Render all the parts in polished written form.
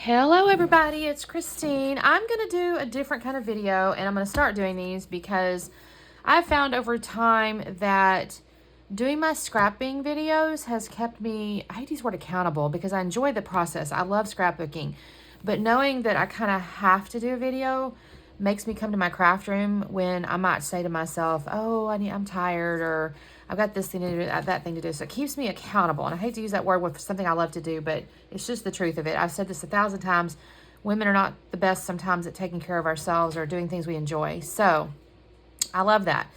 Hello everybody, it's Christine. I'm going to do a different kind of video, and I'm going to start doing these because I've found over time that doing my scrapping videos has kept me, I hate to use the word accountable because I enjoy the process. I love scrapbooking, but knowing that I kind of have to do a video makes me come to my craft room when I might say to myself, oh, I'm tired, or I've got this thing to do, that thing to do. So it keeps me accountable. And I hate to use that word with something I love to do, but it's just the truth of it. I've said this 1,000 times. Women are not the best sometimes at taking care of ourselves or doing things we enjoy. So I love that.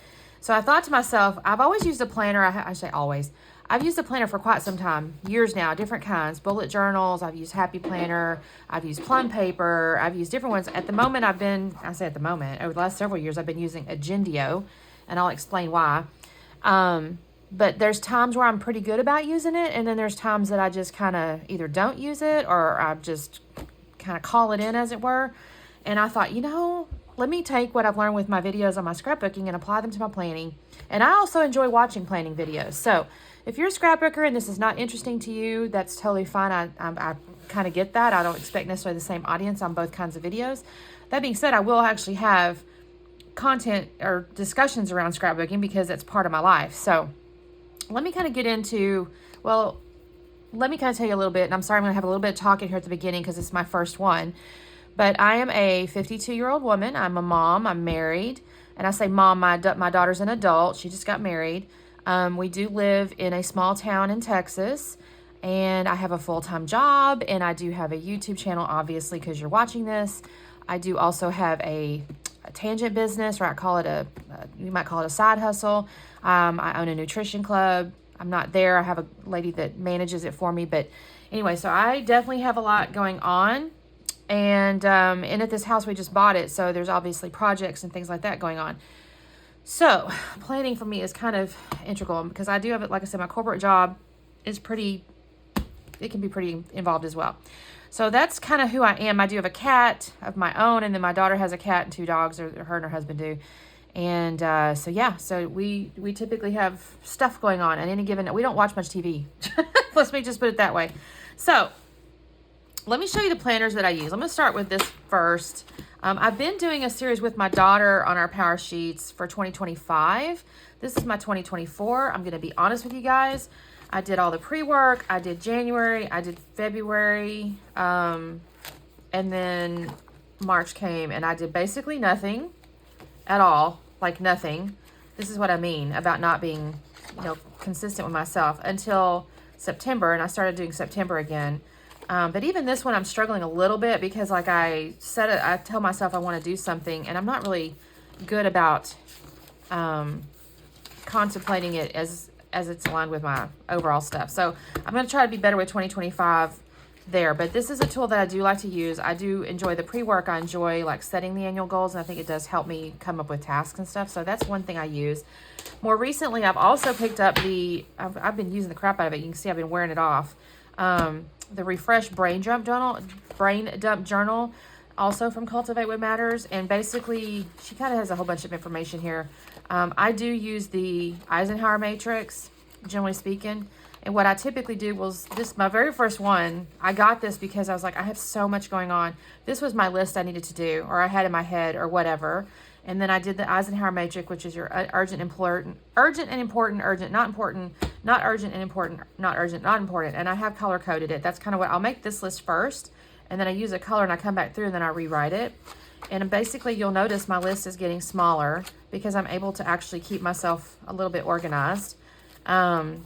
So I thought to myself, I've always used a planner. I say always. I've used a planner for quite some time, years now, different kinds, bullet journals. I've used Happy Planner. I've used plum paper. I've used different ones. At the moment, over the last several years, I've been using Agendio, and I'll explain why. But there's times where I'm pretty good about using it, and then there's times that I just kind of either don't use it or I just kind of call it in, as it were. And I thought, let me take what I've learned with my videos on my scrapbooking and apply them to my planning. And I also enjoy watching planning videos. So if you're a scrapbooker and this is not interesting to you, that's totally fine. I kind of get that. I don't expect necessarily the same audience on both kinds of videos. That being said, I will actually have content or discussions around scrapbooking because that's part of my life. So let me kind of get into, let me kind of tell you a little bit. And I'm sorry, I'm going to have a little bit of talking here at the beginning because it's my first one. But I am a 52-year-old woman. I'm a mom. I'm married. And I say mom, my daughter's an adult. She just got married. We do live in a small town in Texas. And I have a full-time job. And I do have a YouTube channel, obviously, because you're watching this. I do also have a tangent business, or I call it you might call it a side hustle. I own a nutrition club. I'm not there. I have a lady that manages it for me. But anyway, so I definitely have a lot going on. And at this house, we just bought it. So there's obviously projects and things like that going on. So planning for me is kind of integral because I do have it. Like I said, my corporate job is it can be pretty involved as well. So that's kind of who I am. I do have a cat of my own, and then my daughter has a cat and 2 dogs, or her and her husband do. And so we typically have stuff going on at any given. We don't watch much TV. Let me just put it that way. So let me show you the planners that I use. I'm going to start with this first. I've been doing a series with my daughter on our Powersheets for 2025. This is my 2024. I'm going to be honest with you guys. I did all the pre-work. I did January. I did February. And then March came, and I did basically nothing at all. Like nothing. This is what I mean about not being, consistent with myself until September, and I started doing September again. But even this one, I'm struggling a little bit because, like I said, I tell myself I want to do something, and I'm not really good about contemplating it as it's aligned with my overall stuff. So I'm going to try to be better with 2025 there. But this is a tool that I do like to use. I do enjoy the pre-work. I enjoy like setting the annual goals, and I think it does help me come up with tasks and stuff. So that's one thing I use. More recently, I've also picked up I've been using the crap out of it. You can see I've been wearing it off. The Refresh Brain Dump Journal, also from Cultivate What Matters. And basically, she kind of has a whole bunch of information here. I do use the Eisenhower matrix, generally speaking. And what I typically do was my very first one, I got this because I was like, I have so much going on. This was my list I needed to do, or I had in my head, or whatever. And then I did the Eisenhower matrix, which is your urgent and important, urgent, not important, not urgent and important, not urgent, not important. And I have color coded it. That's kind of what I'll make this list first. And then I use a color, and I come back through, and then I rewrite it. And basically, you'll notice my list is getting smaller because I'm able to actually keep myself a little bit organized. And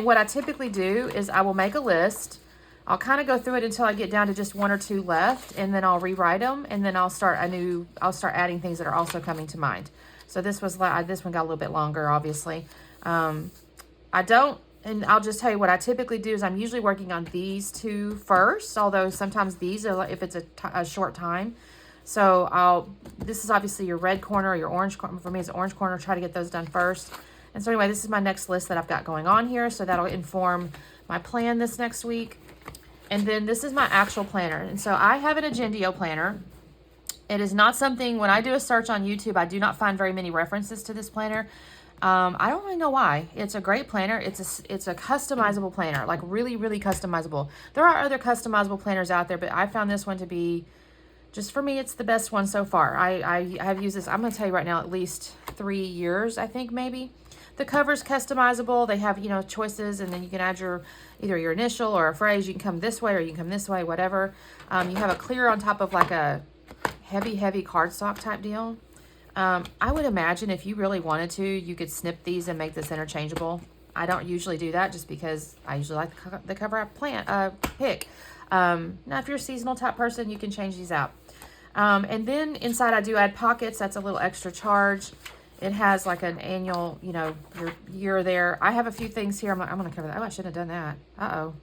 what I typically do is I will make a list. I'll kind of go through it until I get down to just 1 or 2 left, and then I'll rewrite them, and then I'll start adding things that are also coming to mind. So this one got a little bit longer, obviously. And I'll just tell you what I typically do is I'm usually working on these 2 first, although sometimes these are if it's a short time. So this is obviously your red corner or your orange corner. For me, it's the orange corner. Try to get those done first. And so anyway, this is my next list that I've got going on here. So that'll inform my plan this next week. And then this is my actual planner. And so I have an Agendio planner. It is not something, when I do a search on YouTube, I do not find very many references to this planner. I don't really know why. It's a great planner. It's a customizable planner, like really, really customizable. There are other customizable planners out there, but I found this one to be, just for me, it's the best one so far. I have used this, I'm going to tell you right now, at least 3 years, I think, maybe. The cover's customizable. They have, you know, choices, and then you can add your, either your initial or a phrase. You can come this way or you can come this way, whatever. You have a clear on top of like a heavy, heavy cardstock type deal. I would imagine if you really wanted to, you could snip these and make this interchangeable. I don't usually do that just because I usually like the cover I pick. Now, if you're a seasonal type person, you can change these out. And then inside I do add pockets. That's a little extra charge. It has like an annual, you know, your year there. I have a few things here. I'm going to cover that. Oh, I shouldn't have done that. Uh-oh.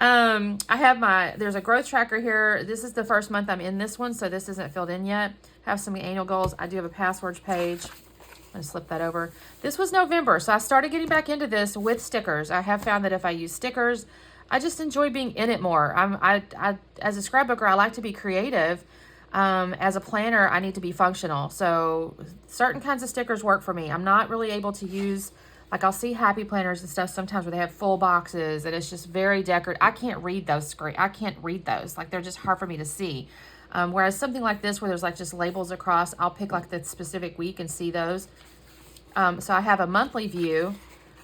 I have there's a growth tracker here. This is the first month I'm in this one, so this isn't filled in yet. Have some annual goals. I do have a passwords page. I'm going to slip that over. This was November, so I started getting back into this with stickers. I have found that if I use stickers, I just enjoy being in it more. As a scrapbooker, I like to be creative. As a planner, I need to be functional. So certain kinds of stickers work for me. I'm not really able to use, like I'll see happy planners and stuff sometimes where they have full boxes and it's just very decorative. I can't read those. I can't read those. Like they're just hard for me to see. Whereas something like this where there's like just labels across, I'll pick like the specific week and see those. So I have a monthly view.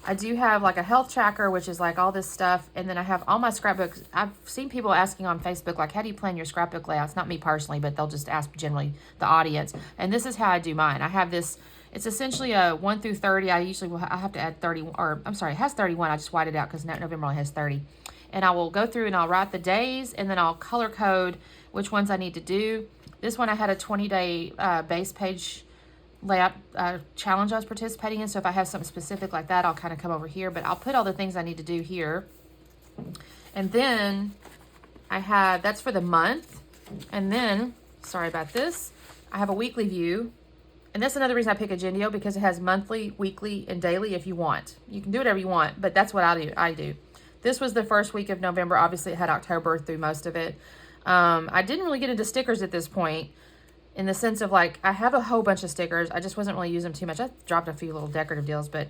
I do have like a health tracker, which is like all this stuff. And then I have all my scrapbooks. I've seen people asking on Facebook, like, how do you plan your scrapbook layouts? Not me personally, but they'll just ask generally the audience. And this is how I do mine. I have this, it's essentially a 1 through 30. I have to add 30, or I'm sorry, it has 31. I just whited it out because November only has 30. And I will go through and I'll write the days and then I'll color code which ones I need to do. This one I had a 20-day base page layout challenge I was participating in. So if I have something specific like that, I'll kind of come over here, but I'll put all the things I need to do here. And then I have, that's for the month. And then, sorry about this, I have a weekly view. And that's another reason I pick Agendio, because it has monthly, weekly, and daily if you want. You can do whatever you want, but that's what I do. This was the first week of November. Obviously, it had October through most of it. I didn't really get into stickers at this point, in the sense of like, I have a whole bunch of stickers. I just wasn't really using them too much. I dropped a few little decorative deals, but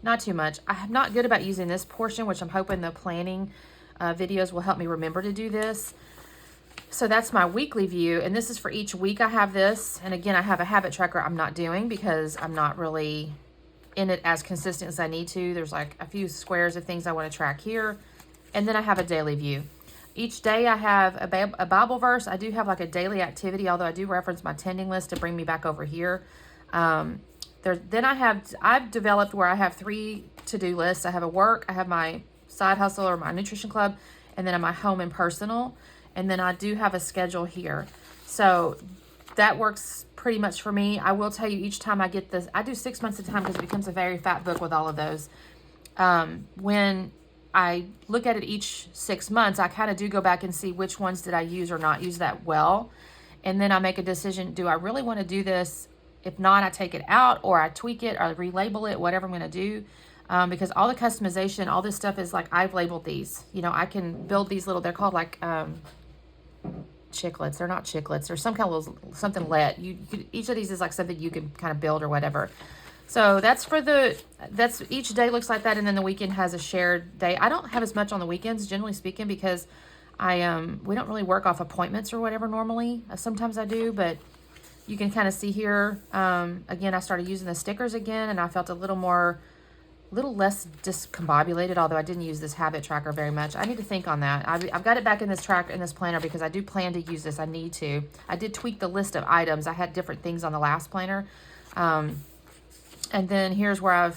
not too much. I'm not good about using this portion, which I'm hoping the planning videos will help me remember to do this. So that's my weekly view, and this is for each week. I have this, and again, I have a habit tracker I'm not doing because I'm not really in it as consistent as I need to. There's like a few squares of things I want to track here, and then I have a daily view. Each day I have a Bible verse. I do have like a daily activity, although I do reference my tending list to bring me back over here. Then I've developed where I have 3 to-do lists. I have a work, I have my side hustle or my nutrition club, and then my home and personal. And then I do have a schedule here. So that works pretty much for me. I will tell you, each time I get this, I do 6 months at a time because it becomes a very fat book with all of those. When I look at it each 6 months, I kind of do go back and see which ones did I use or not use that well. And then I make a decision, do I really want to do this? If not, I take it out or I tweak it or relabel it, whatever I'm going to do. Because all the customization, all this stuff is like, I've labeled these. You know, I can build these little, they're called like chiclets. They're not chiclets. They're some kind of little, something let. Each of these is like something you can kind of build or whatever. So that's each day looks like that, and then the weekend has a shared day. I don't have as much on the weekends, generally speaking, because we don't really work off appointments or whatever normally. Sometimes I do, but you can kind of see here, again, I started using the stickers again, and I felt a little less discombobulated, although I didn't use this habit tracker very much. I need to think on that. I've got it back in this planner because I do plan to use this. I need to. I did tweak the list of items. I had different things on the last planner. And then here's where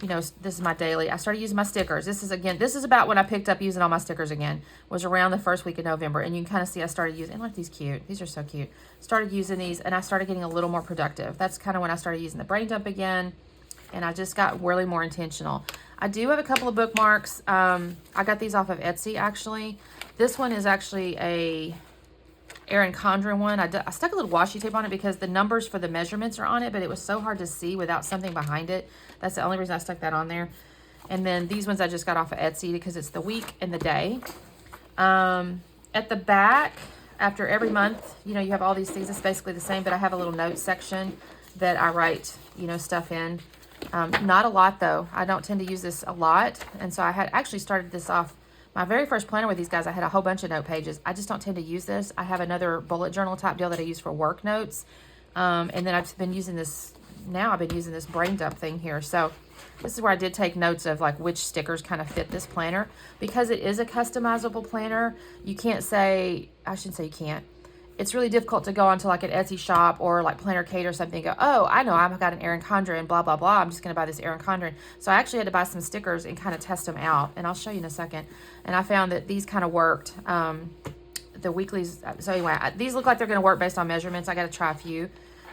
this is my daily. I started using my stickers. This is about when I picked up using all my stickers again, was around the first week of November. And you can kind of see I started using, and look, these cute. These are so cute. Started using these, and I started getting a little more productive. That's kind of when I started using the brain dump again. And I just got really more intentional. I do have a couple of bookmarks. I got these off of Etsy, actually. This one is actually a Erin Condren one. I stuck a little washi tape on it because the numbers for the measurements are on it, but it was so hard to see without something behind it. That's the only reason I stuck that on there. And then these ones I just got off of Etsy because it's the week and the day. At the back, after every month, you have all these things. It's basically the same, but I have a little notes section that I write you know, stuff in. Not a lot though. I don't tend to use this a lot. And so I had actually started this off, my very first planner with these guys, I had a whole bunch of note pages. I just don't tend to use this. I have another bullet journal type deal that I use for work notes. And then I've been using this, now I've been using this brain dump thing here. So this is where I did take notes of like which stickers kind of fit this planner. Because it is a customizable planner, you can't say, I shouldn't say you can't. It's really difficult to go onto like an Etsy shop or like Planner Kate or something and go, oh, I know I've got an Erin Condren, blah, blah, blah. I'm just going to buy this Erin Condren. So I actually had to buy some stickers and kind of test them out. And I'll show you in a second. And I found that these kind of worked. The weeklies. So anyway, these look like they're going to work based on measurements. I got to try a few.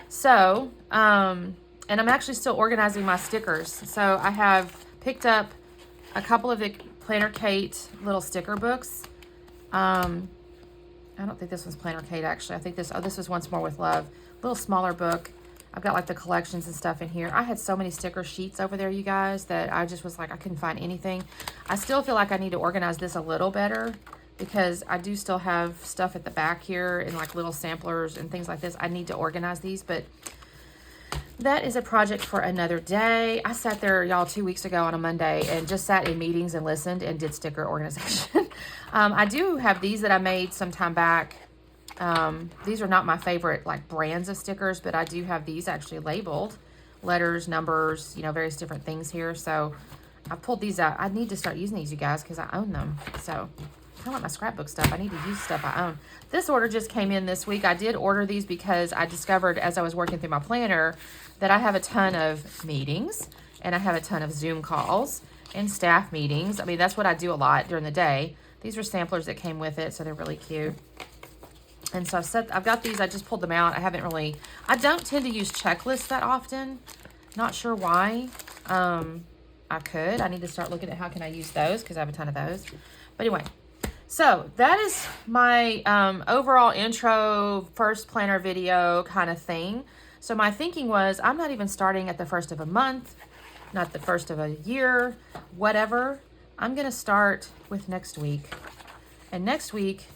So, and I'm actually still organizing my stickers. So I have picked up a couple of the Planner Kate little sticker books. I don't think this one's Planner Kate, actually. I think this was Once More with Love. A little smaller book. I've got like the collections and stuff in here. I had so many sticker sheets over there, you guys, that I just was like, I couldn't find anything. I still feel like I need to organize this a little better because I do still have stuff at the back here and like little samplers and things like this. I need to organize these, but that is a project for another day. I sat there, y'all, 2 weeks ago on a Monday and just sat in meetings and listened and did sticker organization. I do have these that I made some time back. These are not my favorite like brands of stickers, but I do have these actually labeled. Letters, numbers, you know, various different things here. So I pulled these out. I need to start using these, you guys, because I own them. So kind of like my scrapbook stuff. I need to use stuff I own. This order just came in this week. I did order these because I discovered as I was working through my planner that I have a ton of meetings and I have a ton of Zoom calls and staff meetings. I mean, that's what I do a lot during the day. These are samplers that came with it, so they're really cute. And so I've got these, I just pulled them out. I don't tend to use checklists that often. Not sure why. I need to start looking at how can I use those because I have a ton of those. But anyway, so that is my overall intro, first planner video kind of thing. So my thinking was I'm not even starting at the first of a month, not the first of a year, whatever. I'm going to start with next week. And next week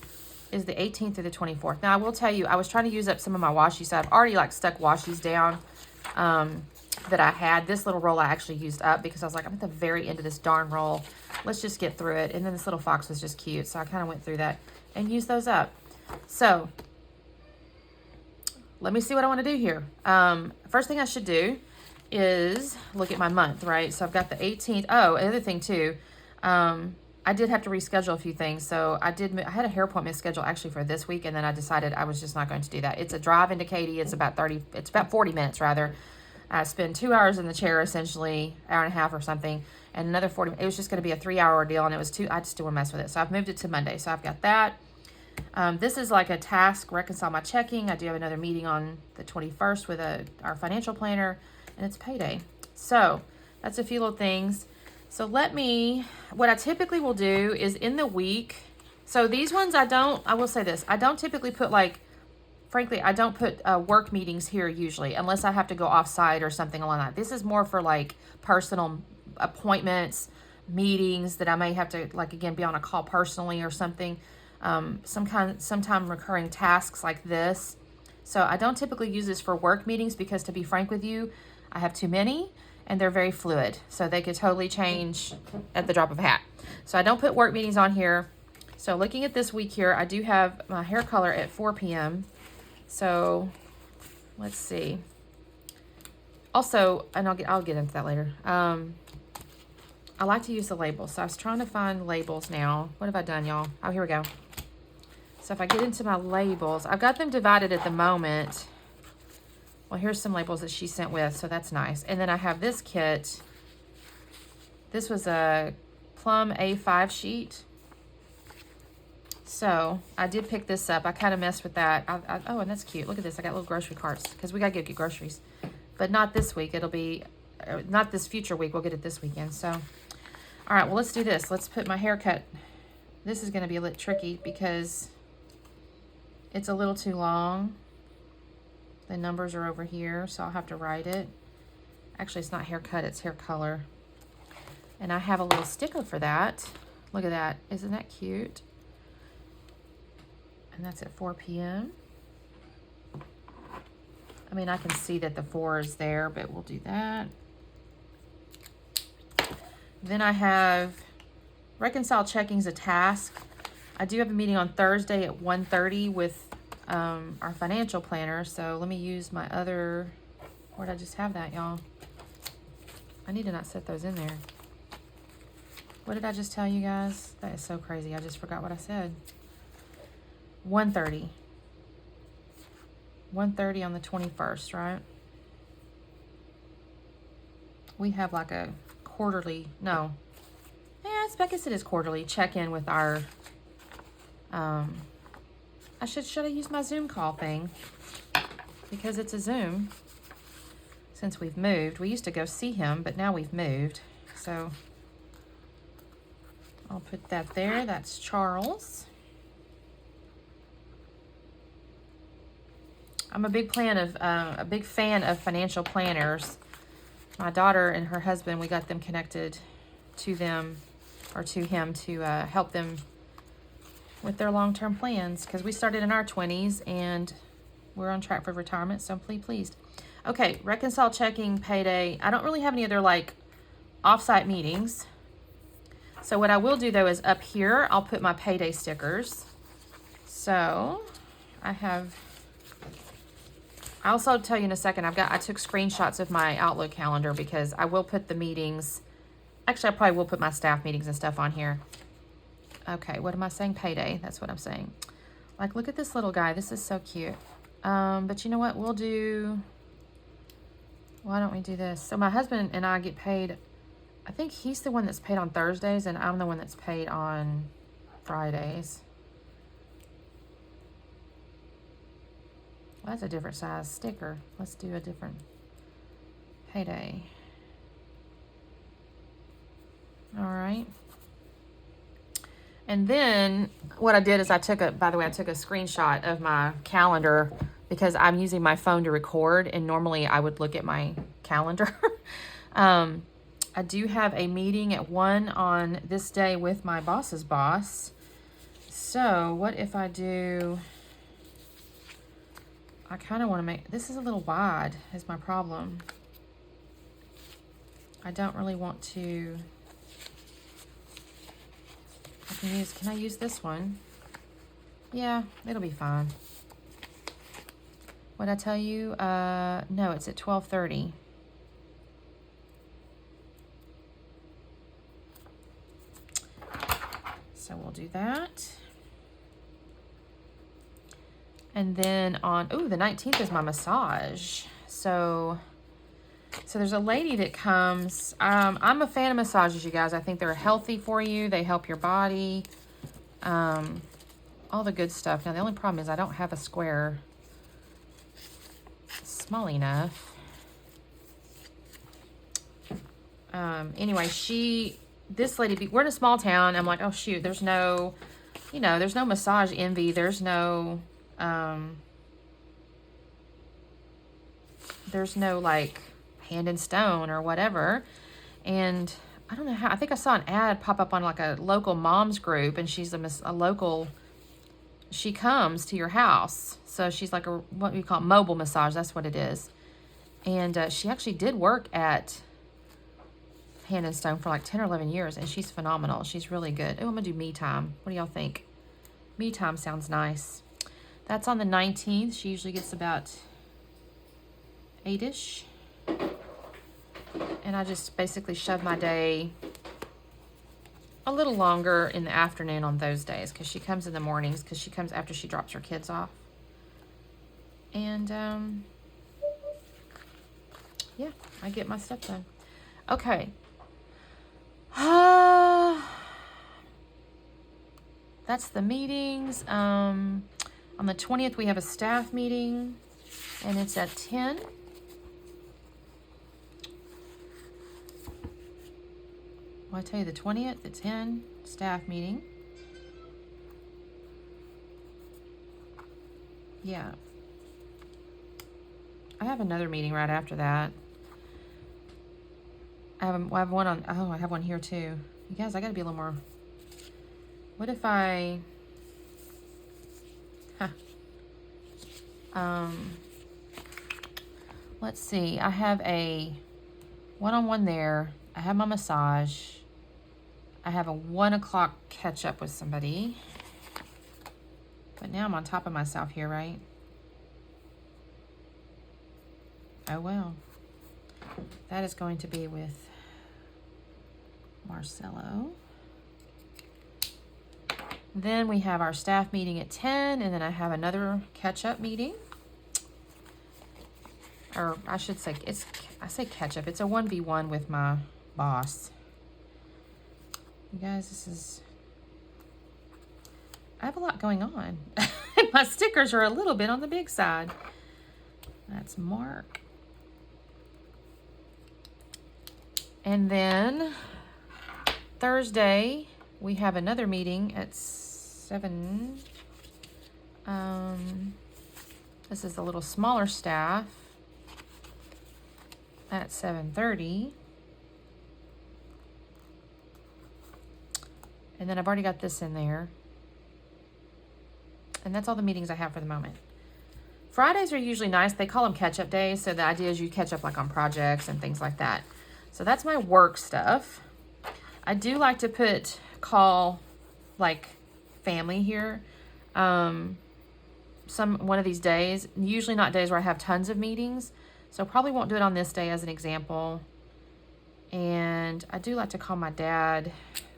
is the 18th through the 24th. Now, I will tell you, I was trying to use up some of my washi, so I've already like stuck washies down that I had. This little roll I actually used up because I was like, I'm at the very end of this darn roll. Let's just get through it. And then this little fox was just cute, so I kind of went through that and used those up. So let me see what I want to do here. First thing I should do is look at my month, right? So I've got the 18th. Oh, another thing too. I did have to reschedule a few things. So I had a hair appointment scheduled actually for this week, and then I decided I was just not going to do that. It's a drive into Katy. It's about 40 minutes rather. I spend 2 hours in the chair, essentially, hour and a half or something, and another 40. It was just going to be a 3-hour ordeal, and it was I just didn't want to mess with it. So I've moved it to Monday. So I've got that. This is like a task, reconcile my checking. I do have another meeting on the 21st with our financial planner, and it's payday. So that's a few little things. So what I typically will do is in the week, so these ones I will say this, I don't typically put frankly, I don't put work meetings here usually, unless I have to go off-site or something along that. This is more for like personal appointments, meetings that I may have to again, be on a call personally or something, sometime recurring tasks like this. So I don't typically use this for work meetings because, to be frank with you, I have too many. And they're very fluid, so they could totally change at the drop of a hat. So I don't put work meetings on here. So looking at this week here, I do have my hair color at 4 p.m. So let's see. Also, and I'll get into that later. I like to use the labels. So I was trying to find labels now. What have I done, y'all? Oh, here we go. So if I get into my labels, I've got them divided at the moment. Well, here's some labels that she sent with, so that's nice. And then I have this kit. This was a Plum A5 sheet. So I did pick this up. I kind of messed with that. Oh, and that's cute. Look at this. I got little grocery carts because we got to get groceries. But not this week. It'll be, not this future week. We'll get it this weekend. So, all right, well, let's do this. Let's put my haircut. This is going to be a little tricky because it's a little too long. The numbers are over here, so I'll have to write it. Actually, it's not haircut, it's hair color. And I have a little sticker for that. Look at that. Isn't that cute? And that's at 4 p.m. I mean, I can see that the 4 is there, but we'll do that. Then I have reconcile checking's a task. I do have a meeting on Thursday at 1:30 with our financial planner. So let me use my other, where'd I just have that, y'all? I need to not set those in there. What did I just tell you guys? That is so crazy. I just forgot what I said. 1:30. 1:30 on the 21st, right? We have like a quarterly, no. Yeah, I guess it is quarterly check-in with our, should I use my Zoom call thing? Because it's a Zoom. Since we've moved. We used to go see him, but now we've moved. So I'll put that there. That's Charles. I'm a big fan of financial planners. My daughter and her husband, we got them connected to them, or to him, to help them with their long-term plans, because we started in our 20s and we're on track for retirement, so I'm pleased. Okay, reconcile checking, payday. I don't really have any other like off-site meetings. So what I will do though is up here, I'll put my payday stickers. So I'll also tell you in a second, I took screenshots of my Outlook calendar because I will put the meetings. Actually, I probably will put my staff meetings and stuff on here. Okay, what am I saying? Payday, that's what I'm saying. Like, look at this little guy. This is so cute. But you know what? Why don't we do this? So my husband and I get paid, I think he's the one that's paid on Thursdays and I'm the one that's paid on Fridays. Well, that's a different size sticker. Let's do a different payday. All right. And then what I did is by the way, I took a screenshot of my calendar because I'm using my phone to record, and normally I would look at my calendar. I do have a meeting at 1 on this day with my boss's boss. So what if I do, I kind of want to make, this is a little wide is my problem. I don't really want to, can I use this one? Yeah, it'll be fine. What'd I tell you? No, it's at 12:30. So we'll do that. And then on, the 19th is my massage. So there's a lady that comes. I'm a fan of massages, you guys. I think they're healthy for you. They help your body. All the good stuff. Now, the only problem is I don't have a square small enough. Anyway, this lady, we're in a small town. I'm like, oh shoot, there's no massage envy. There's no like Hand and Stone or whatever. And I don't know how, I think I saw an ad pop up on like a local mom's group, and she's a local, she comes to your house. So she's like what we call mobile massage. That's what it is. And she actually did work at Hand and Stone for like 10 or 11 years, and she's phenomenal. She's really good. Oh, I'm gonna do me time. What do y'all think? Me time sounds nice. That's on the 19th. She usually gets about 8-ish. And I just basically shove my day a little longer in the afternoon on those days, because she comes in the mornings, because she comes after she drops her kids off. And yeah, I get my stuff done. Okay. That's the meetings. On the 20th, we have a staff meeting, and it's at 10. Well, I tell you, the 20th at 10, staff meeting. Yeah. I have another meeting right after that. I have one on, I have one here too. You guys, I gotta be a little more, what if I, let's see. I have a one-on-one there. I have my massage. I have a 1 o'clock catch up with somebody. But now I'm on top of myself here, right? Oh, well. That is going to be with Marcelo. Then we have our staff meeting at 10, and then I have another catch-up meeting. Or I should say, I say catch-up. It's a 1v1 with my boss. You guys, I have a lot going on. My stickers are a little bit on the big side. That's Mark. And then Thursday, we have another meeting at 7. This is a little smaller staff at 7:30. And then I've already got this in there. And that's all the meetings I have for the moment. Fridays are usually nice. They call them catch-up days. So the idea is you catch up like on projects and things like that. So that's my work stuff. I do like to call like family here. One of these days, usually not days where I have tons of meetings. So probably won't do it on this day as an example. And I do like to call my dad.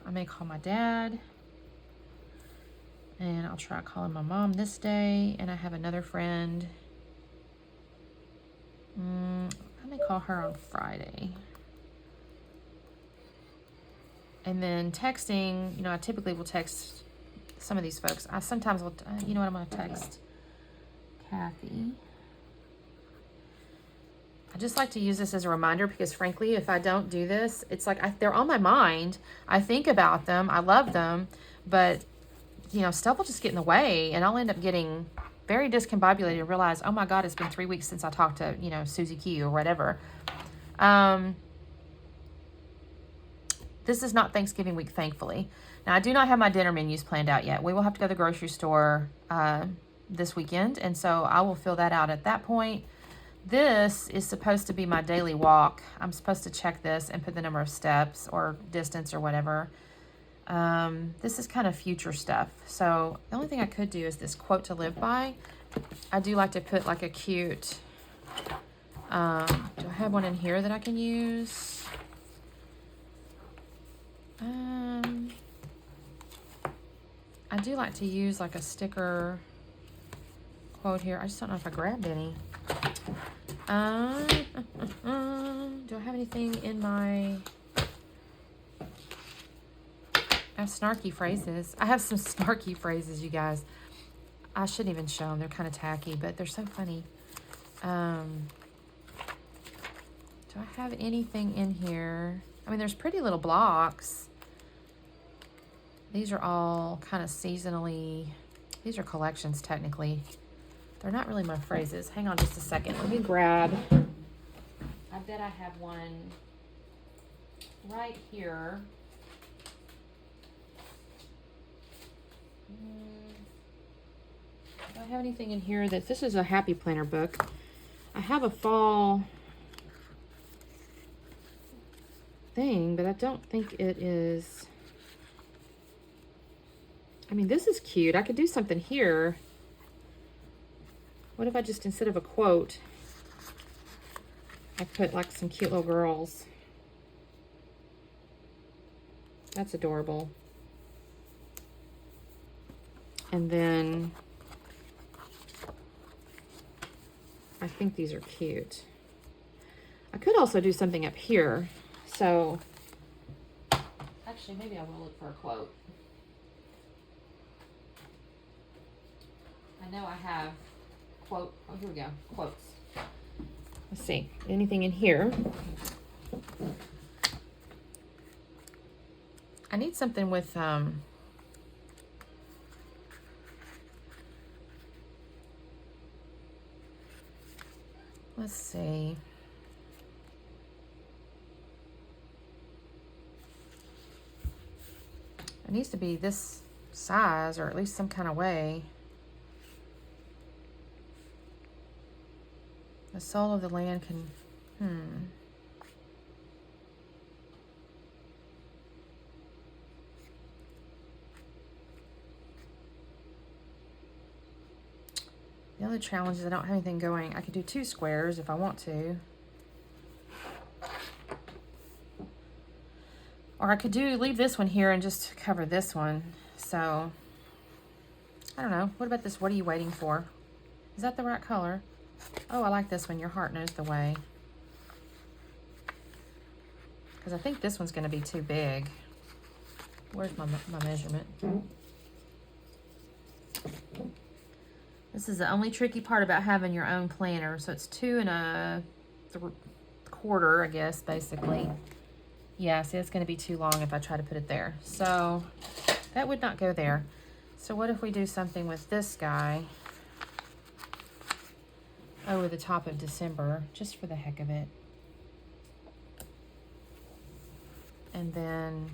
I may call my dad. And I'll try calling my mom this day. And I have another friend. I may call her on Friday. And then texting, I typically will text some of these folks. I sometimes will, you know what, I'm going to text Kathy. I just like to use this as a reminder because frankly, if I don't do this, it's like they're on my mind. I think about them. I love them. But, stuff will just get in the way and I'll end up getting very discombobulated and realize, oh my God, it's been 3 weeks since I talked to, Susie Q or whatever. This is not Thanksgiving week, thankfully. Now, I do not have my dinner menus planned out yet. We will have to go to the grocery store this weekend, and so I will fill that out at that point. This is supposed to be my daily walk. I'm supposed to check this and put the number of steps or distance or whatever. This is kind of future stuff. So the only thing I could do is this quote to live by. I do like to put like a cute, do I have one in here that I can use? I do like to use like a sticker quote here. I just don't know if I grabbed any. Do I have anything in my... I have snarky phrases. I have some snarky phrases, you guys. I shouldn't even show them. They're kind of tacky, but they're so funny. Do I have anything in here? I mean, there's pretty little blocks. These are all kind of seasonally... These are collections, technically. They're not really my phrases. Hang on just a second. Let me grab... I bet I have one right here. Do I have anything in here that... This is a Happy Planner book. I have a fall thing, but I don't think it is... I mean, this is cute. I could do something here. What if I just, instead of a quote, I put like some cute little girls? That's adorable. And then I think these are cute. I could also do something up here. So actually, maybe I will look for a quote. I know I have quote. Oh, here we go. Quotes. Let's see. Anything in here? I need something with let's see. It needs to be this size, or at least some kind of way. The soul of the land can, The other challenge is I don't have anything going. I could do 2 squares if I want to. Or I could leave this one here and just cover this one. So, I don't know. What about this? What are you waiting for? Is that the right color? Oh, I like this one. Your heart knows the way. Because I think this one's going to be too big. Where's my measurement? This is the only tricky part about having your own planner. So it's 2 1/4, I guess, basically. Yeah, see, it's going to be too long if I try to put it there. So that would not go there. So what if we do something with this guy over the top of December, just for the heck of it. And then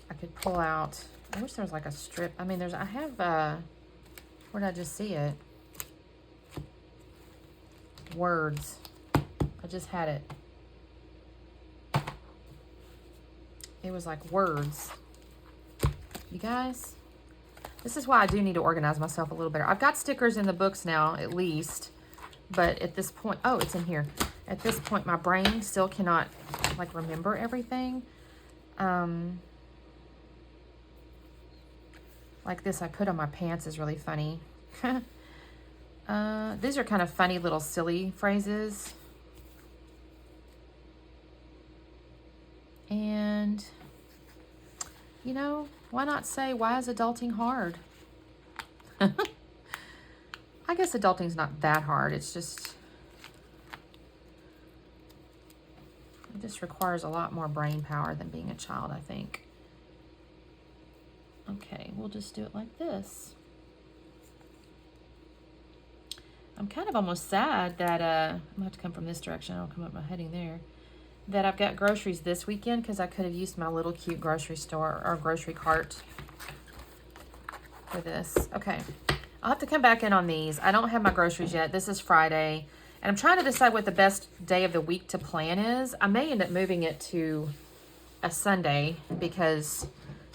I could pull out, I wish there was like a strip. I mean, I have, where did I just see it? Words. I just had it. It was like words. You guys, this is why I do need to organize myself a little better. I've got stickers in the books now, at least. But at this point, oh, it's in here. At this point, my brain still cannot, like, remember everything. Like this I put on my pants is really funny. These are kind of funny little silly phrases. And, you know, why not say, why is adulting hard? I guess adulting's not that hard. It just requires a lot more brain power than being a child, I think. Okay, we'll just do it like this. I'm kind of almost sad that, I'm going to have to come from this direction. I'll come up my heading there. That I've got groceries this weekend because I could have used my little cute grocery store or grocery cart for this. Okay, I'll have to come back in on these. I don't have my groceries yet. This is Friday. And I'm trying to decide what the best day of the week to plan is. I may end up moving it to a Sunday because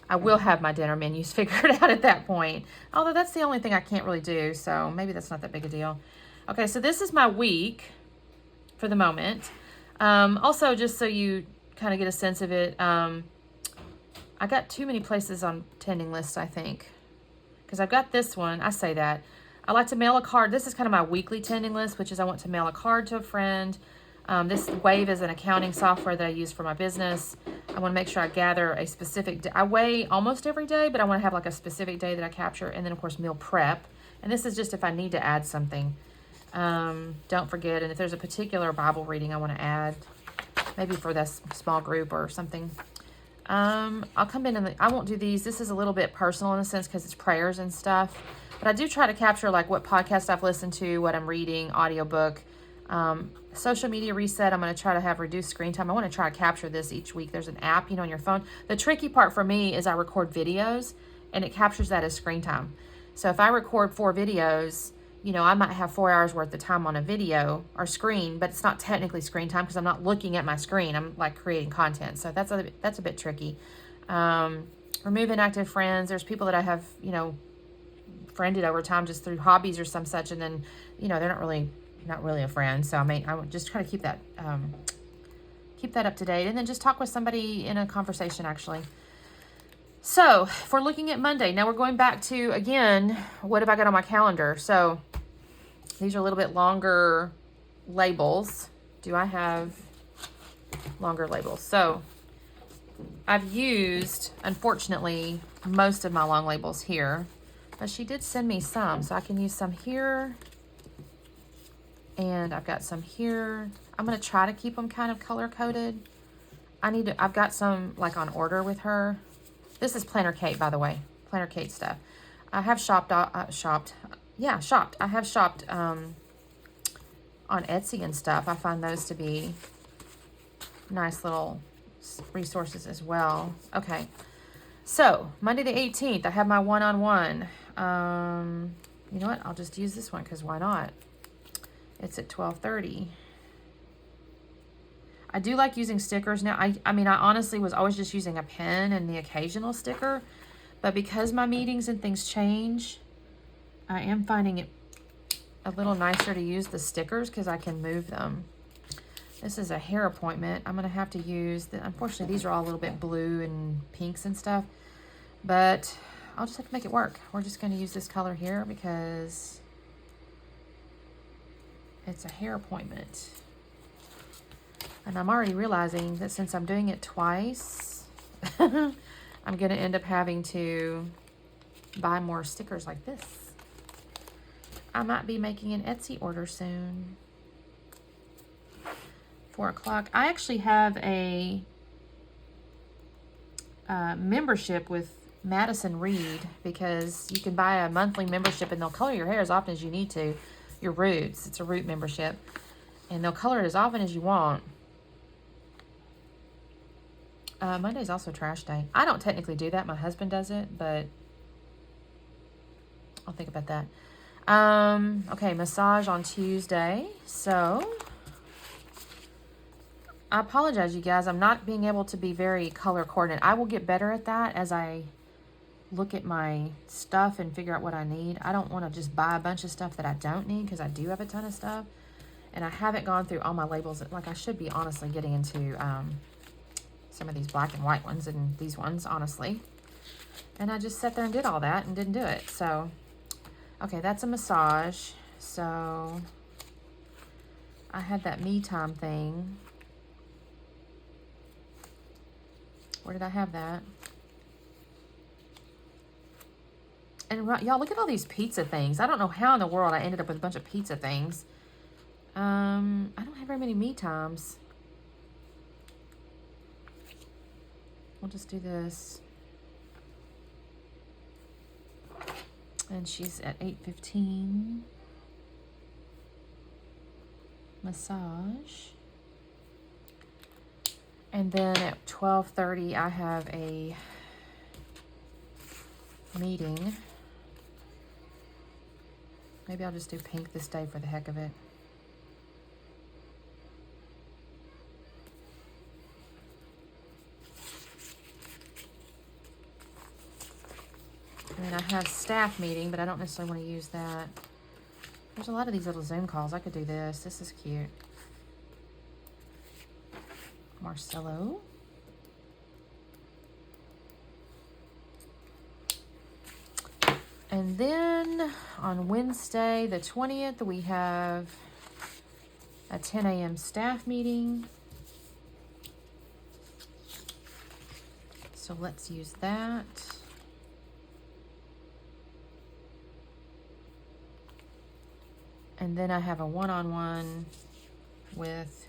I will have my dinner menus figured out at that point. Although that's the only thing I can't really do, so maybe that's not that big a deal. Okay, so this is my week for the moment. Also, just so you kind of get a sense of it, I got too many places on tending lists, I think. Because I've got this one. I say that. I like to mail a card. This is kind of my weekly tending list, which is I want to mail a card to a friend. This Wave is an accounting software that I use for my business. I want to make sure I gather a specific day. I weigh almost every day, but I want to have like a specific day that I capture. And then, of course, meal prep. And this is just if I need to add something. Don't forget. And if there's a particular Bible reading I want to add, maybe for this small group or something. I'll come in and I won't do these. This is a little bit personal in a sense because it's prayers and stuff. But I do try to capture like what podcast I've listened to, what I'm reading, audiobook, social media reset. I'm going to try to have reduced screen time. I want to try to capture this each week. There's an app, on your phone. The tricky part for me is I record videos and it captures that as screen time. So if I record 4 videos, I might have 4 hours worth of time on a video or screen, but it's not technically screen time because I'm not looking at my screen. I'm like creating content. So that's a bit tricky. Remove inactive friends. There's people that I have, friended over time just through hobbies or some such, and then they're not really a friend. So I would just try to keep that up to date, and then just talk with somebody in a conversation actually. So if we're looking at Monday, now we're going back to, again, what have I got on my calendar? So these are a little bit longer labels. Do I have longer labels? So I've used, unfortunately, most of my long labels here. But she did send me some, so I can use some here. And I've got some here. I'm going to try to keep them kind of color-coded. I've got some, like, on order with her. This is Planner Kate, by the way. Planner Kate stuff. I have shopped. I have shopped on Etsy and stuff. I find those to be nice little resources as well. Okay. So, Monday the 18th, I have my one-on-one. You know what? I'll just use this one because why not? It's at 12:30. I do like using stickers now. I mean, I honestly was always just using a pen and the occasional sticker. But because my meetings and things change, I am finding it a little nicer to use the stickers because I can move them. This is a hair appointment. I'm going to have to use, unfortunately, these are all a little bit blue and pinks and stuff. But I'll just have to make it work. We're just going to use this color here because it's a hair appointment. And I'm already realizing that since I'm doing it twice, I'm going to end up having to buy more stickers like this. I might be making an Etsy order soon. 4 o'clock. I actually have a membership with Madison Reed because you can buy a monthly membership and they'll color your hair as often as you need to. Your roots. It's a root membership. And they'll color it as often as you want. Monday's also trash day. I don't technically do that. My husband does it, but I'll think about that. Okay, massage on Tuesday. So, I apologize, you guys. I'm not being able to be very color coordinated. I will get better at that as I look at my stuff and figure out what I need. I don't want to just buy a bunch of stuff that I don't need because I do have a ton of stuff. And I haven't gone through all my labels. Like, I should be honestly getting into some of these black and white ones and these ones, honestly. And I just sat there and did all that and didn't do it. So, okay, that's a massage. So, I had that me time thing. Where did I have that? And y'all, look at all these pizza things. I don't know how in the world I ended up with a bunch of pizza things. I don't have very many me times. We'll just do this. And she's at 8:15. Massage. And then at 12:30, I have a meeting. Maybe I'll just do pink this day for the heck of it. And then I have staff meeting, but I don't necessarily want to use that. There's a lot of these little Zoom calls. I could do this. This is cute. Marcelo. And then on Wednesday, the 20th, we have a 10 a.m. staff meeting. So let's use that. And then I have a one-on-one with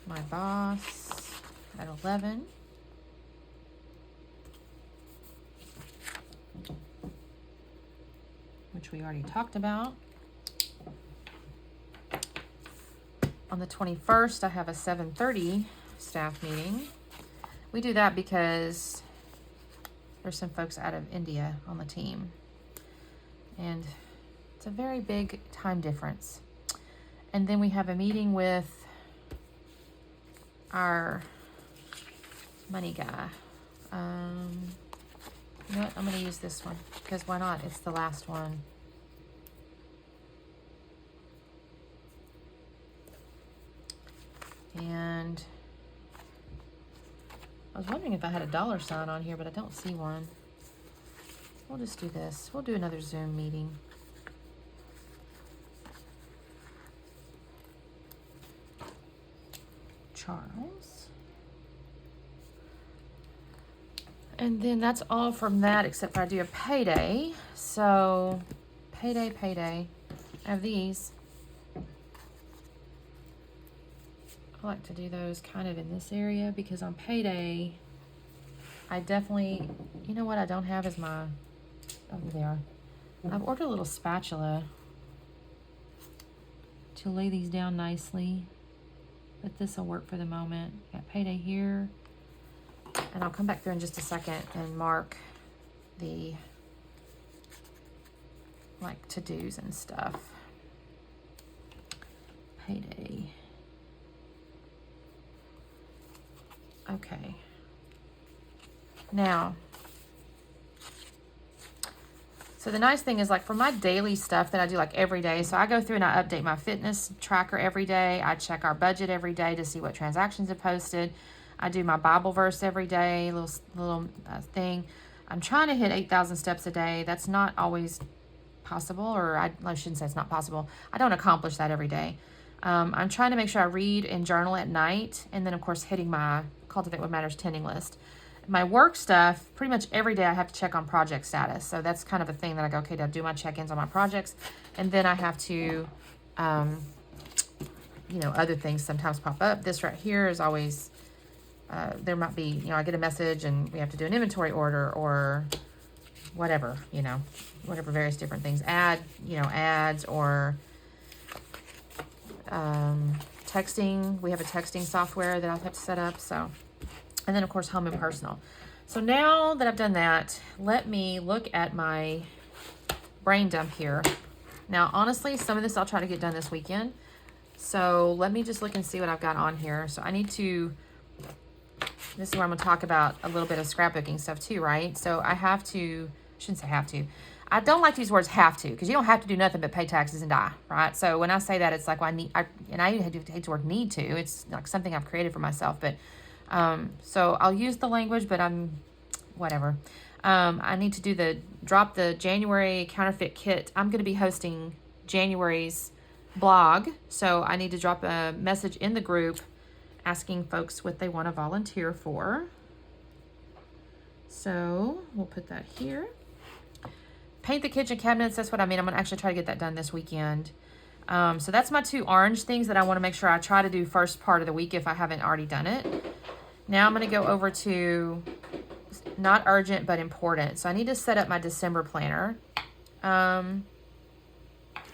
my boss at 11. Which we already talked about. On the 21st, I have a 7:30 staff meeting. We do that because there's some folks out of India on the team. And it's a very big time difference. And then we have a meeting with our money guy. You know what? I'm going to use this one because why not? It's the last one. And I was wondering if I had a dollar sign on here, but I don't see one. We'll just do this. We'll do another Zoom meeting. Charles. And then that's all from that, except for I do a payday. So, payday. I have these. I like to do those kind of in this area because on payday, I definitely, you know what I don't have is my, over there. I've ordered a little spatula to lay these down nicely, but this will work for the moment. Got payday here. And I'll come back through in just a second and mark the, like, to-dos and stuff. payday. Okay. Now, so the nice thing is, like, for my daily stuff that I do like every day, so I go through and I update my fitness tracker every day. I check our budget every day to see what transactions have posted. I do my Bible verse every day, little thing. I'm trying to hit 8,000 steps a day. That's not always possible, or I shouldn't say it's not possible. I don't accomplish that every day. I'm trying to make sure I read and journal at night, and then, of course, hitting my Cultivate What Matters tending list. My work stuff, pretty much every day I have to check on project status. So that's kind of a thing that I go, okay, I do my check-ins on my projects. And then I have to, you know, other things sometimes pop up. This right here is always, there might be, you know, I get a message and we have to do an inventory order or whatever, you know, whatever various different things. Ads or texting. We have a texting software that I'll have to set up, so. And then, of course, home and personal. So now that I've done that, let me look at my brain dump here. Now, honestly, some of this I'll try to get done this weekend. So let me just look and see what I've got on here. So I need to, this is where I'm going to talk about a little bit of scrapbooking stuff too, right? So I have to, shouldn't say have to. I don't like to use words have to, because you don't have to do nothing but pay taxes and die, right? So when I say that, it's like, well, I hate the word need to. It's like something I've created for myself, but so I'll use the language, but whatever. I need to drop the January counterfeit kit. I'm going to be hosting January's blog. So I need to drop a message in the group asking folks what they want to volunteer for. So we'll put that here. Paint the kitchen cabinets. That's what I mean. I'm going to actually try to get that done this weekend. So that's my 2 orange things that I want to make sure I try to do first part of the week if I haven't already done it. Now I'm going to go over to not urgent, but important. So I need to set up my December planner. I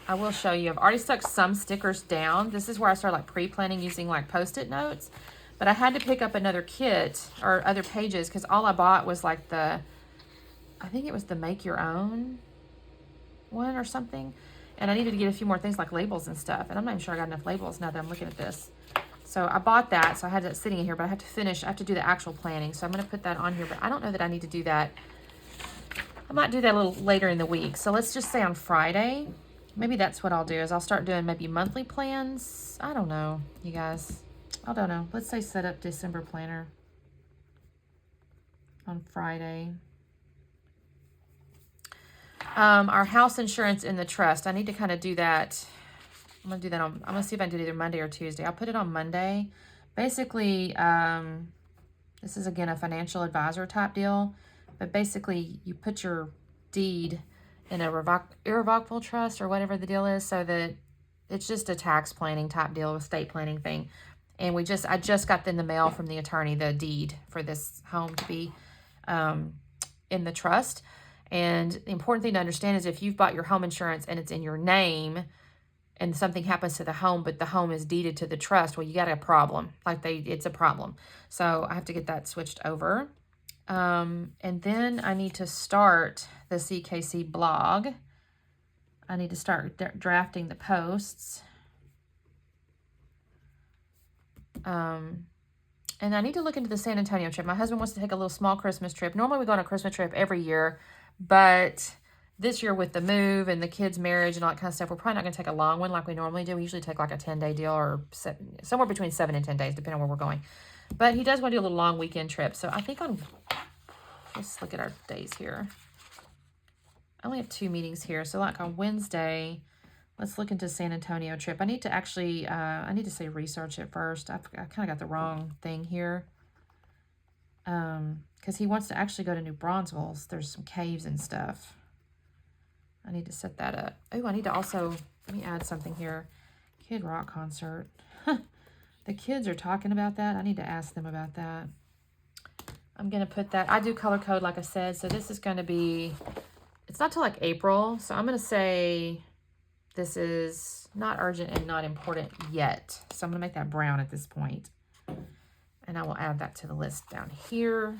will show you. I've already stuck some stickers down. This is where I started like pre-planning using like Post-it notes. But I had to pick up another kit or other pages because all I bought was like I think it was the Make Your Own one or something. And I needed to get a few more things like labels and stuff. And I'm not even sure I got enough labels now that I'm looking at this. So I bought that, so I had that sitting in here, but I have to do the actual planning. So I'm going to put that on here, but I don't know that I need to do that. I might do that a little later in the week. So let's just say on Friday, maybe that's what I'll do, is I'll start doing maybe monthly plans. I don't know, you guys. I don't know. Let's say set up December planner on Friday. Our house insurance in the trust. I need to kind of do that. I'm going to do that I'm going to see if I can do it either Monday or Tuesday. I'll put it on Monday. Basically, this is, again, a financial advisor type deal. But basically, you put your deed in a irrevocable trust or whatever the deal is, so that it's just a tax planning type deal, estate planning thing. And I just got in the mail from the attorney the deed for this home to be in the trust. And the important thing to understand is if you've bought your home insurance and it's in your name and something happens to the home, but the home is deeded to the trust, well, you got a problem. It's a problem. So I have to get that switched over. And then I need to start the CKC blog. I need to start drafting the posts. And I need to look into the San Antonio trip. My husband wants to take a little small Christmas trip. Normally we go on a Christmas trip every year, but this year with the move and the kids' marriage and all that kind of stuff, we're probably not going to take a long one like we normally do. We usually take like a 10-day deal or somewhere between 7 and 10 days, depending on where we're going. But he does want to do a little long weekend trip. So I think let's look at our days here. I only have 2 meetings here. So like on Wednesday, let's look into San Antonio trip. I need to actually, I need to say research it first. I kind of got the wrong thing here. Because he wants to actually go to New Braunfels. There's some caves and stuff. I need to set that up. Oh, I need to also, let me add something here. Kid rock concert. The kids are talking about that. I need to ask them about that. I'm going to put that. I do color code, like I said. So this is going to be, it's not till like April. So I'm going to say this is not urgent and not important yet. So I'm going to make that brown at this point. And I will add that to the list down here.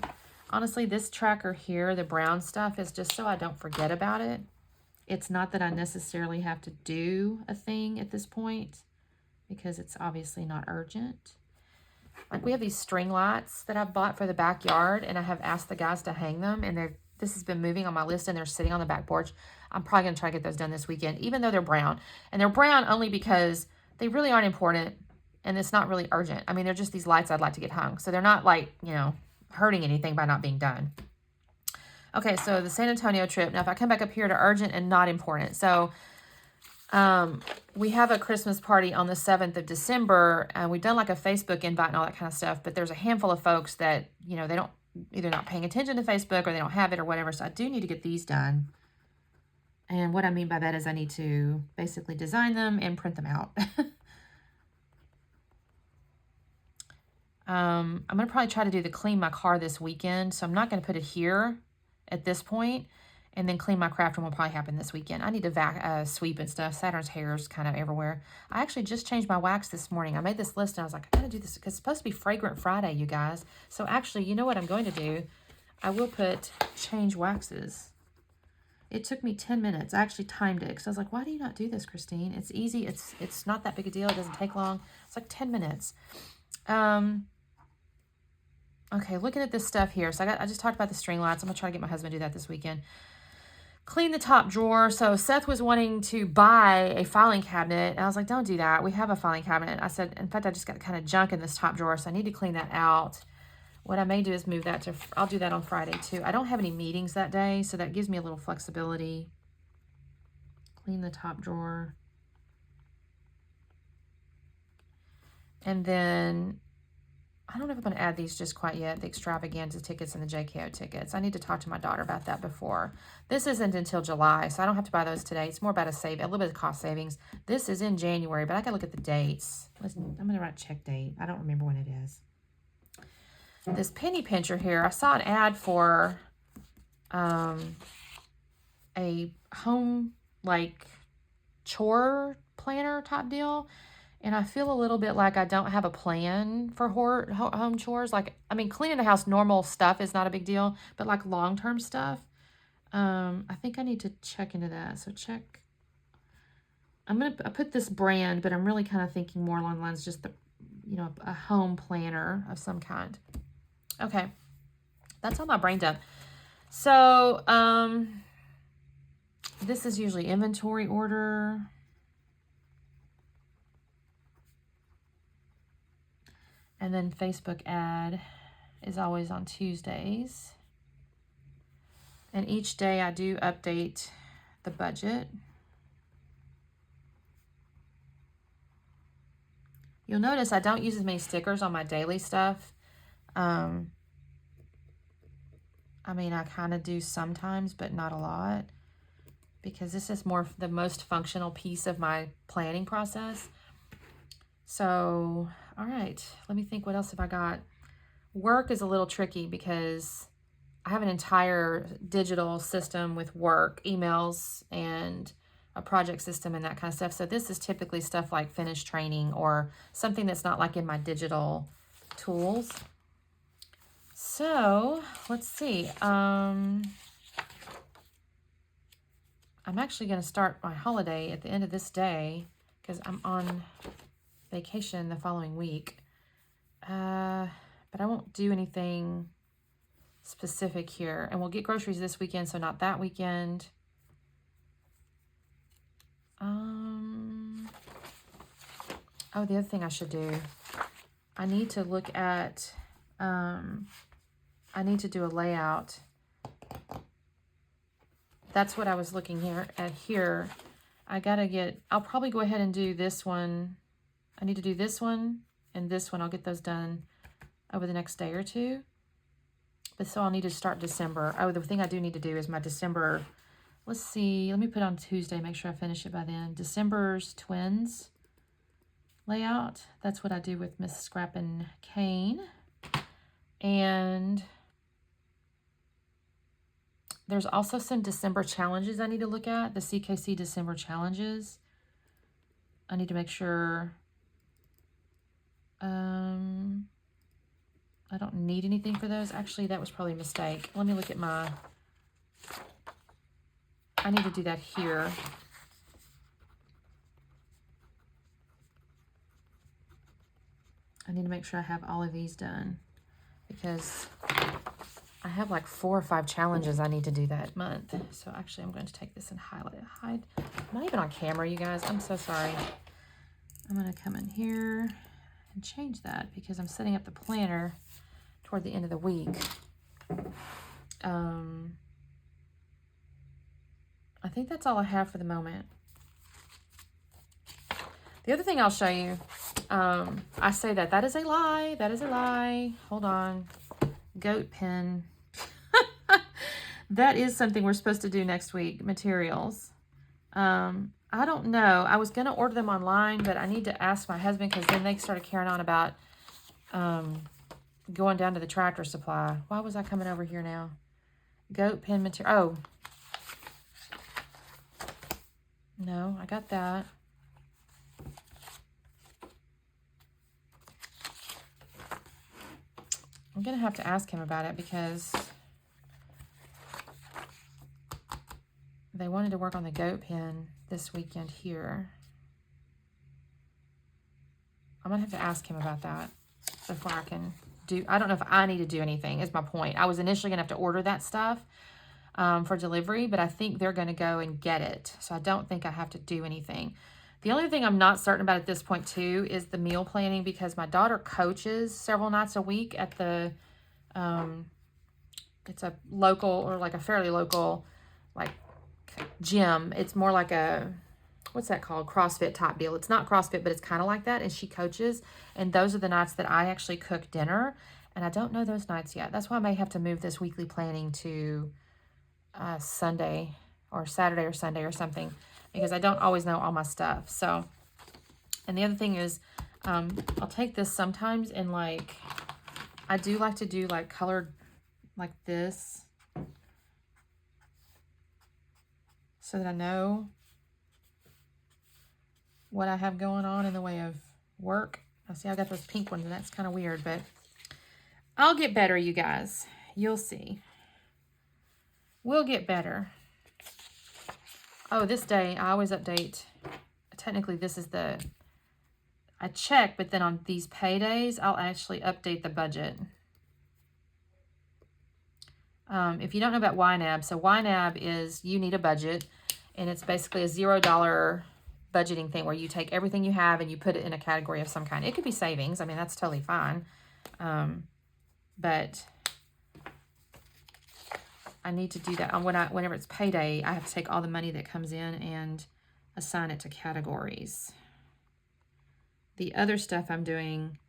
Honestly, this tracker here, the brown stuff, is just so I don't forget about it. It's not that I necessarily have to do a thing at this point. because it's obviously not urgent. Like we have these string lights that I've bought for the backyard, and I have asked the guys to hang them, and this has been moving on my list, and they're sitting on the back porch. I'm probably going to try to get those done this weekend, even though they're brown. And they're brown only because they really aren't important, and it's not really urgent. I mean, they're just these lights I'd like to get hung. So they're not like, you know, hurting anything by not being done. Okay, so the San Antonio trip. Now, if I come back up here to urgent and not important. So we have a Christmas party on the 7th of December, and we've done like a Facebook invite and all that kind of stuff, but there's a handful of folks that, you know, they don't, either not paying attention to Facebook or they don't have it or whatever, so I do need to get these done. And what I mean by that is I need to basically design them and print them out. I'm going to probably try to do the clean my car this weekend, so I'm not going to put it here at this point. And then clean my craft room will probably happen this weekend. I need to sweep and stuff. Saturn's hair is kind of everywhere. I actually just changed my wax this morning. I made this list and I was like, I gotta do this because it's supposed to be Fragrant Friday, you guys. So actually, you know what I'm going to do? I will put change waxes. It took me 10 minutes. I actually timed it because I was like, why do you not do this, Christine? It's easy. It's not that big a deal. It doesn't take long. It's like 10 minutes. Okay, looking at this stuff here. So I just talked about the string lights. I'm going to try to get my husband to do that this weekend. Clean the top drawer. So Seth was wanting to buy a filing cabinet. And I was like, don't do that. We have a filing cabinet. I said, in fact, I just got kind of junk in this top drawer. So I need to clean that out. What I may do is move that to, I'll do that on Friday too. I don't have any meetings that day. So that gives me a little flexibility. Clean the top drawer. And then I don't know if I'm going to add these just quite yet, the extravaganza tickets and the JKO tickets. I need to talk to my daughter about that before. This isn't until July, so I don't have to buy those today. It's more about a little bit of cost savings. This is in January, but I got to look at the dates. Listen, I'm going to write check date. I don't remember when it is. This penny pincher here, I saw an ad for a home, like, chore planner type deal. And I feel a little bit like I don't have a plan for home chores. Like, I mean, cleaning the house, normal stuff is not a big deal. But like long-term stuff, I think I need to check into that. So check. I put this brand, but I'm really kind of thinking more along the lines just the, you know, a home planner of some kind. Okay. That's all my brain dump. So, this is usually inventory order. And then Facebook ad is always on Tuesdays. And each day I do update the budget. You'll notice I don't use as many stickers on my daily stuff. I mean, I kind of do sometimes, but not a lot. Because this is more the most functional piece of my planning process. So, all right, let me think, what else have I got? Work is a little tricky because I have an entire digital system with work, emails, and a project system and that kind of stuff. So this is typically stuff like finished training or something that's not like in my digital tools. So, let's see. I'm actually going to start my holiday at the end of this day because I'm on vacation the following week. But I won't do anything specific here. And we'll get groceries this weekend, so not that weekend. Oh, the other thing I should do, I need to look at, I need to do a layout. That's what I was looking at here. I gotta get, I'll probably go ahead and do this one. I need to do this one and this one. I'll get those done over the next day or two. But so I'll need to start December. Oh, the thing I do need to do is my December. Let's see. Let me put on Tuesday. Make sure I finish it by then. December's twins layout. That's what I do with Miss Scrap and Kane. And there's also some December challenges I need to look at. The CKC December challenges. I need to make sure I don't need anything for those. Actually, that was probably a mistake. Let me look at my, I need to do that here. I need to make sure I have all of these done because I have like 4 or 5 challenges I need to do that month. So actually I'm going to take this and highlight it. I'm not even on camera, you guys. I'm so sorry. I'm going to come in here and change that because I'm setting up the planner toward the end of the week. I think that's all I have for the moment. The other thing I'll show you, I say that is a lie. That is a lie. Hold on. Goat pen. That is something we're supposed to do next week. Materials. I don't know. I was going to order them online, but I need to ask my husband because then they started carrying on about going down to the Tractor Supply. Why was I coming over here now? Goat pen material. Oh. No, I got that. I'm going to have to ask him about it because they wanted to work on the goat pen this weekend here. I'm going to have to ask him about that before I can do. I don't know if I need to do anything is my point. I was initially going to have to order that stuff for delivery, but I think they're going to go and get it. So I don't think I have to do anything. The only thing I'm not certain about at this point too is the meal planning because my daughter coaches several nights a week at the, it's a local or like a fairly local like gym. It's more like a, what's that called? CrossFit type deal. It's not CrossFit, but it's kind of like that. And she coaches. And those are the nights that I actually cook dinner. And I don't know those nights yet. That's why I may have to move this weekly planning to Sunday or Saturday or Sunday or something. Because I don't always know all my stuff. So, and the other thing is, I'll take this sometimes and like, I do like to do like colored like this. So that I know what I have going on in the way of work. I see I got those pink ones and that's kind of weird, but I'll get better, you guys. You'll see. We'll get better. Oh, this day, I always update. Technically, this is I check, but then on these paydays, I'll actually update the budget. If you don't know about YNAB, so YNAB is you need a budget, and it's basically a $0 budgeting thing where you take everything you have and you put it in a category of some kind. It could be savings. I mean, that's totally fine. But I need to do that. Whenever it's payday, I have to take all the money that comes in and assign it to categories. The other stuff I'm doing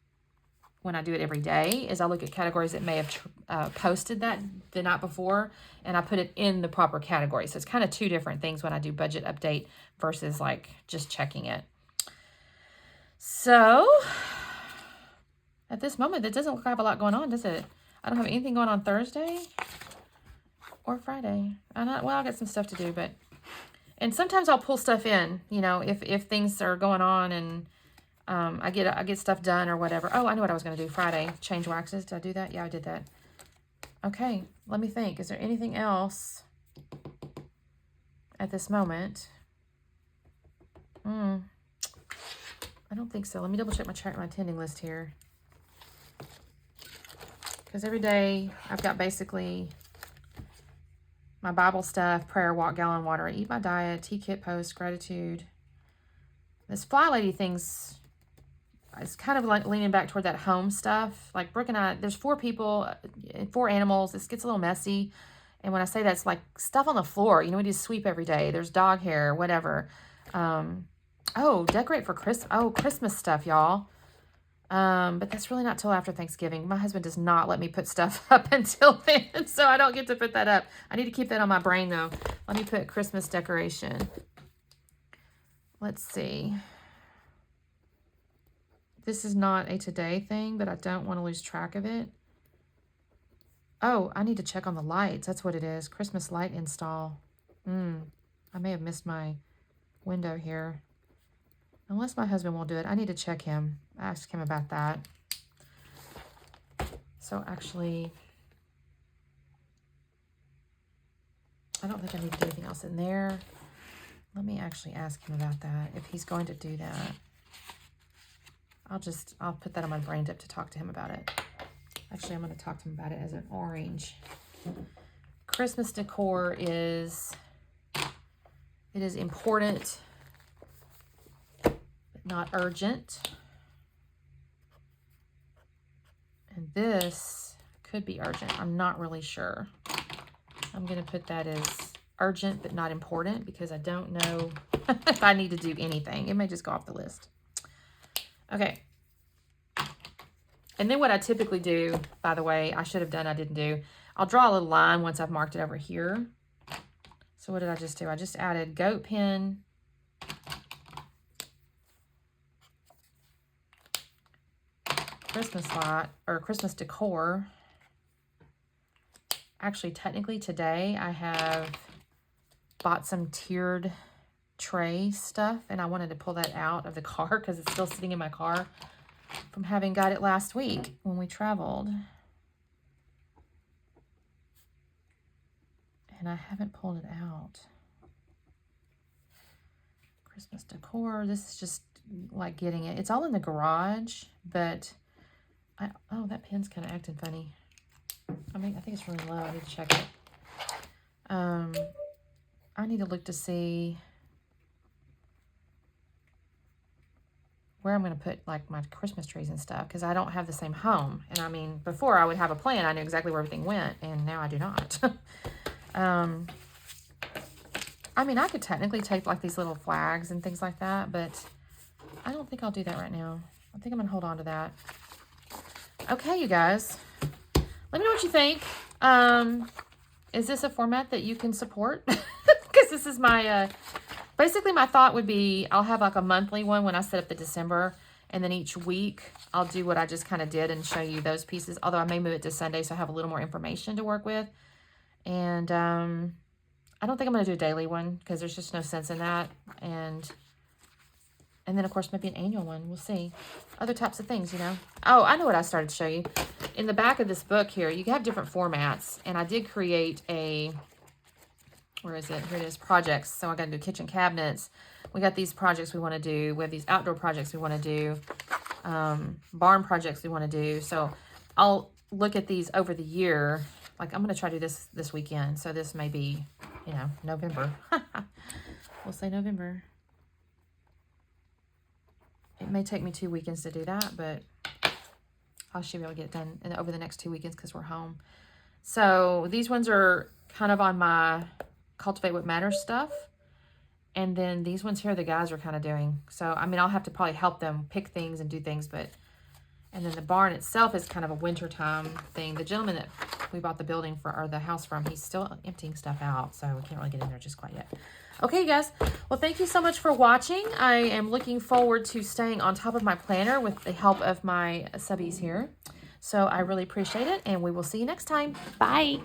when I do it every day is I look at categories that may have posted that the night before, and I put it in the proper category. So it's kind of 2 different things when I do budget update versus like just checking it. So at this moment, it doesn't look like I have a lot going on, does it? I don't have anything going on Thursday or Friday. Well, I'll get some stuff to do, and sometimes I'll pull stuff in, you know, if things are going on and I get stuff done or whatever. Oh, I know what I was going to do Friday. Change waxes. Did I do that? Yeah, I did that. Okay, let me think. Is there anything else at this moment? I don't think so. Let me double check my attending list here. Because every day I've got basically my Bible stuff, prayer, walk, gallon water, eat my diet, tea kit post, gratitude. This fly lady thing's, it's kind of like leaning back toward that home stuff. Like Brooke and I, there's 4 people, 4 animals. This gets a little messy. And when I say that, it's like stuff on the floor. You know, we do sweep every day. There's dog hair, whatever. Oh, decorate for Christmas stuff, y'all. But that's really not till after Thanksgiving. My husband does not let me put stuff up until then, so I don't get to put that up. I need to keep that on my brain, though. Let me put Christmas decoration. Let's see. This is not a today thing, but I don't want to lose track of it. Oh, I need to check on the lights. That's what it is. Christmas light install. I may have missed my window here. Unless my husband will do it. I need to check him. Ask him about that. So actually, I don't think I need to do anything else in there. Let me actually ask him about that, if he's going to do that. I'll put that on my brain dip to talk to him about it. Actually, I'm going to talk to him about it as an orange. Christmas decor is important, but not urgent. And this could be urgent. I'm not really sure. I'm going to put that as urgent, but not important, because I don't know if I need to do anything. It may just go off the list. Okay. And then what I typically do, by the way, I should have done, I didn't do. I'll draw a little line once I've marked it over here. So what did I just do? I just added goat pin, Christmas light, or Christmas decor. Actually, technically today I have bought some tiered tray stuff, and I wanted to pull that out of the car because it's still sitting in my car from having got it last week when we traveled. And I haven't pulled it out. Christmas decor. This is just like getting it. It's all in the garage, but oh, that pen's kind of acting funny. I think it's really low. I need to check it. I need to look to see where I'm going to put like my Christmas trees and stuff, because I don't have the same home. And I mean, before I would have a plan. I knew exactly where everything went, and now I do not. I mean, I could technically take like these little flags and things like that, but I don't think I'll do that right now. I think I'm going to hold on to that. Okay, you guys, let me know what you think. Is this a format that you can support? Because this is my, basically my thought would be I'll have like a monthly one when I set up the December, and then each week I'll do what I just kind of did and show you those pieces. Although I may move it to Sunday so I have a little more information to work with. And I don't think I'm going to do a daily one because there's just no sense in that. And then, of course, maybe an annual one. We'll see. Other types of things, you know. Oh, I know what I started to show you. In the back of this book here, you have different formats. And I did create a, where is it? Here it is, projects. So I got to do kitchen cabinets. We got these projects we want to do. We have these outdoor projects we want to do. Barn projects we want to do. So I'll look at these over the year. Like, I'm going to try to do this weekend. So this may be, you know, November. We'll say November. It may take me 2 weekends to do that, but I should be able to get it done over the next 2 weekends because we're home. So these ones are kind of on my Cultivate What Matters stuff. And then these ones here, the guys are kind of doing. So, I mean, I'll have to probably help them pick things and do things, but... And then the barn itself is kind of a wintertime thing. The gentleman that we bought the building for, or the house from, he's still emptying stuff out, so we can't really get in there just quite yet. Okay, guys. Well, thank you so much for watching. I am looking forward to staying on top of my planner with the help of my subbies here. So I really appreciate it, and we will see you next time. Bye.